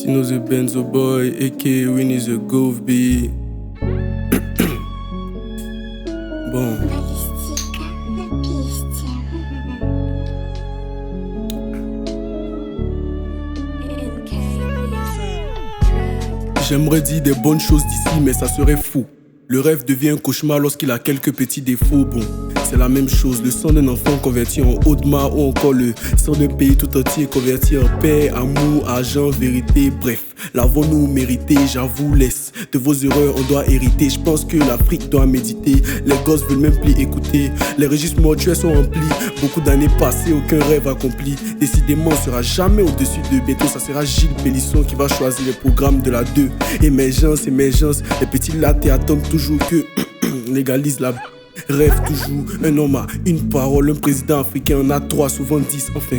Tino's a Benzo boy, aka Winnie's a Gove B. Bon. J'aimerais dire des bonnes choses d'ici, mais ça serait fou. Le rêve devient un cauchemar lorsqu'il a quelques petits défauts. Bon, c'est la même chose. Le sang d'un enfant converti en Audemars ou encore le sang d'un pays tout entier converti en paix, amour, argent, vérité. Bref, l'avons-nous mérité? J'avoue, laisse. De vos erreurs, on doit hériter. Je pense que l'Afrique doit méditer. Les gosses veulent même plus écouter. Les registres mortuaires sont remplis. Beaucoup d'années passées, aucun rêve accompli. Décidément, on sera jamais au-dessus de bientôt. Ça sera Gilles Pélisson qui va choisir les programmes de la 2. Émergence, émergence. Les petits latés attendent toujours que légalise la rêve toujours. Un homme a une parole, un président africain en a 3, souvent 10. Enfin,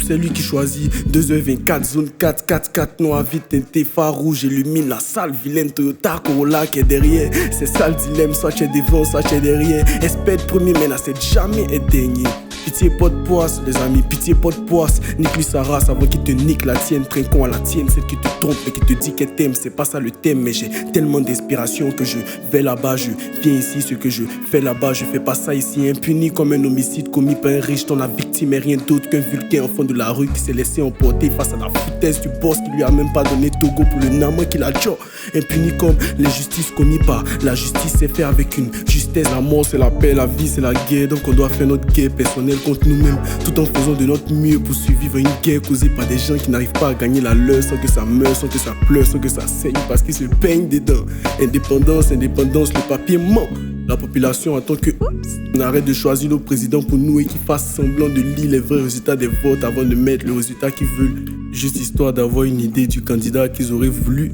c'est lui qui choisit. 2h24, zone 4, 4, noir vite teinté, phare rouge, illumine la salle vilaine Toyota Corolla qui est derrière. C'est ça le dilemme, soit tu es devant, soit tu es derrière. Espère être premier, mais n'accepte jamais être dernier. Pitié pas de poisse, les amis, pitié pas de poisse. Nique lui sa race avant qu'il te nique la tienne. Trinquons à la tienne, celle qui te trompe et qui te dit qu'elle t'aime. C'est pas ça le thème, mais j'ai tellement d'inspiration que je vais là-bas, je viens ici. Ce que je fais là-bas, je fais pas ça ici. Impuni comme un homicide commis par un riche dont la victime est rien d'autre qu'un vulgaire enfant de la rue qui s'est laissé emporter face à la foutaise du boss qui lui a même pas donné Togo pour le nama qu'il a déjà. Impuni comme l'injustice commis par la justice, c'est fait avec une justesse. La mort c'est la paix, la vie c'est la guerre. Donc on doit faire notre guerre personnelle contre nous-mêmes, tout en faisant de notre mieux pour survivre à une guerre causée par des gens qui n'arrivent pas à gagner la leur sans que ça meure, sans que ça pleure, sans que ça saigne parce qu'ils se peignent dedans. Indépendance, indépendance, le papier ment. La population attend que on arrête de choisir nos présidents pour nous et qu'ils fassent semblant de lire les vrais résultats des votes avant de mettre le résultat qu'ils veulent, juste histoire d'avoir une idée du candidat qu'ils auraient voulu.